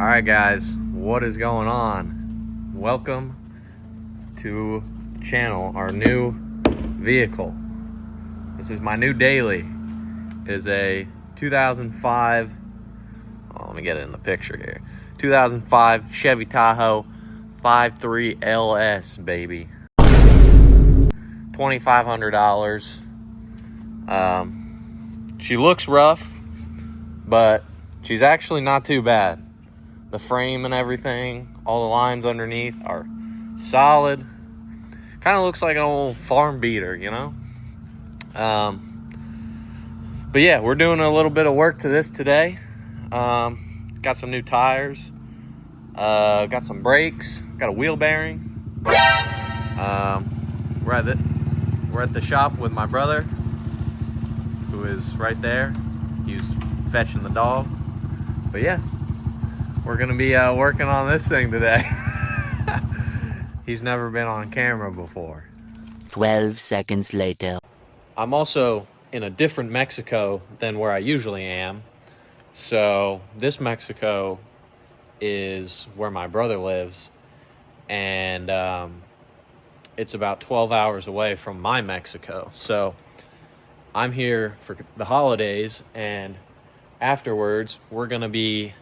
Alright guys, what is going on? Welcome to the channel, our new vehicle. This is my new daily. It is a 2005, let me get it in the picture here. 2005 Chevy Tahoe 5.3 LS, baby. $2,500. She looks rough, but she's actually not too bad. The frame and everything, all the lines underneath are solid. Kind of looks like an old farm beater, you know? But yeah, we're doing a little bit of work to this today. Got some new tires. Got some brakes. Got a wheel bearing. We're at the shop with my brother, who is right there. He's fetching the dog. But yeah, we're gonna be working on this thing today. He's never been on camera before. 12 seconds later. I'm also in a different Mexico than where I usually am. So this Mexico is where my brother lives, and it's about 12 hours away from my Mexico. So I'm here for the holidays, and afterwards we're gonna be,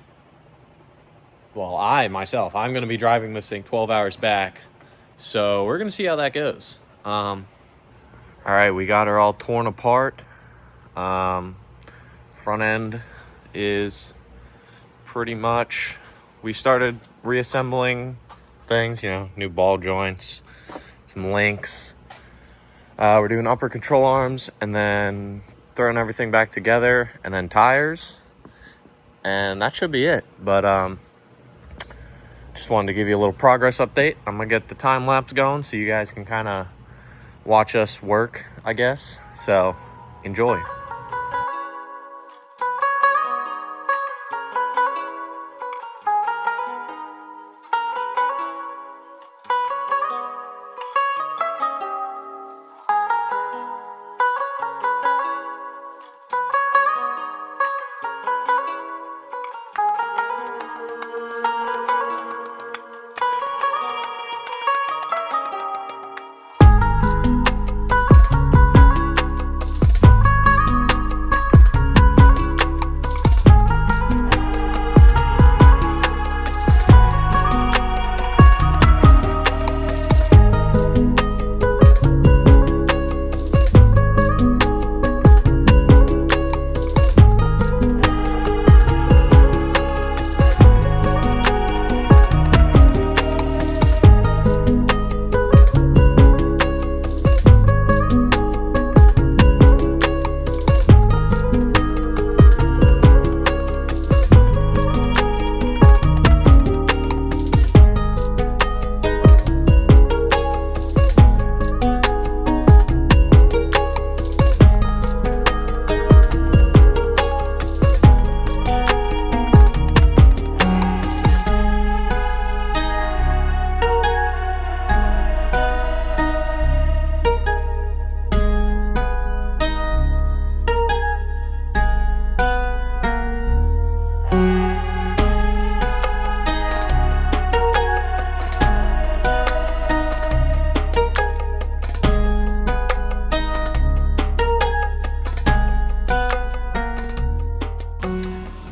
I'm gonna be driving this thing 12 hours back. So we're gonna see how that goes. All right, we got her all torn apart. Front end is pretty much, we started reassembling things, new ball joints, some links. We're doing upper control arms and then throwing everything back together, and then tires, and that should be it. But just wanted to give you a little progress update. I'm gonna get the time lapse going so you guys can kind of watch us work, I guess. So enjoy.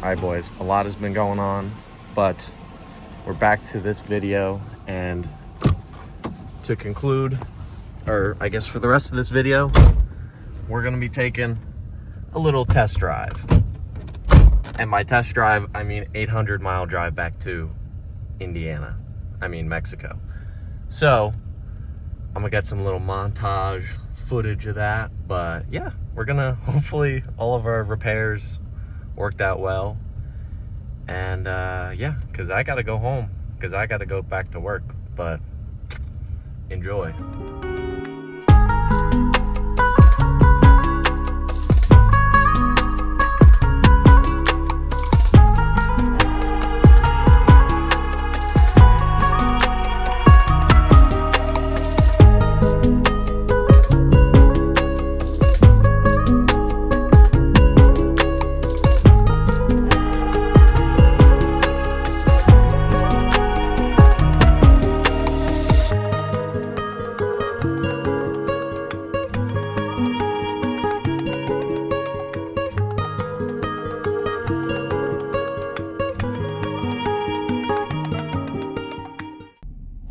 Alright boys, a lot has been going on, but we're back to this video, and to conclude, or I guess for the rest of this video, we're going to be taking a little test drive. And by test drive, I mean 800-mile drive back to Mexico. So I'm gonna get some little montage footage of that, but yeah, we're gonna, hopefully all of our repairs worked out well. And yeah, because I gotta go home, because I gotta go back to work. But enjoy.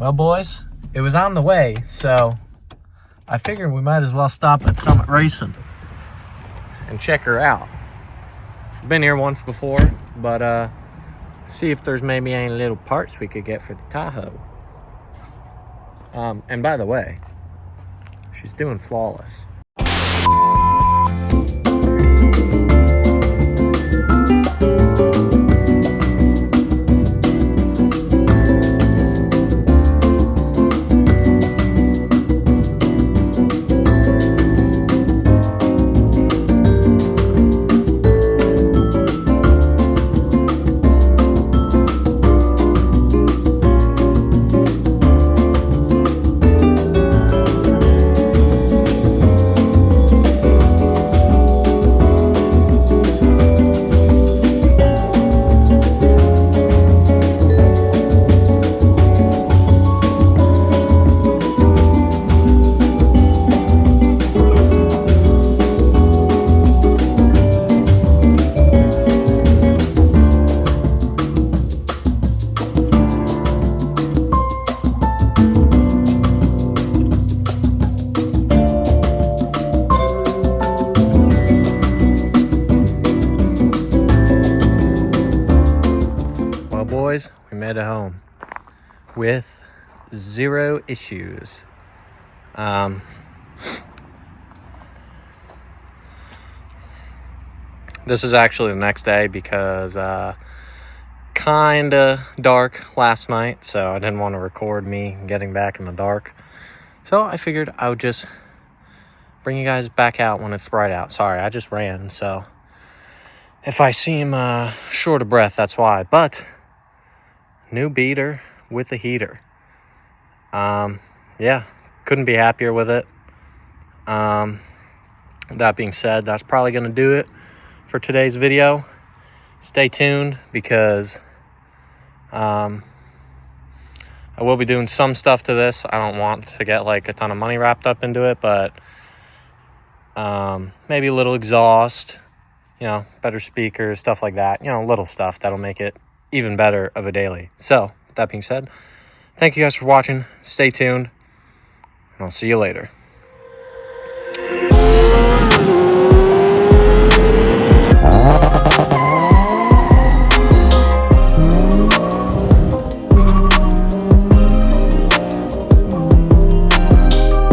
Well, boys, it was on the way, so I figured we might as well stop at Summit Racing and check her out. Been here once before, but see if there's maybe any little parts we could get for the Tahoe. And by the way, she's doing flawless. Boys, we made it home with 0 issues. This is actually the next day because kinda dark last night, so I didn't want to record me getting back in the dark. So I figured I would just bring you guys back out when it's bright out. Sorry, I just ran, so if I seem short of breath, that's why. But new beater with a heater. Yeah, couldn't be happier with it. That being said, that's probably going to do it for today's video. Stay tuned because I will be doing some stuff to this. I don't want to get like a ton of money wrapped up into it, but maybe a little exhaust, better speakers, stuff like that. Little stuff that'll make it even better of a daily. So, with that being said, thank you guys for watching. Stay tuned, and I'll see you later.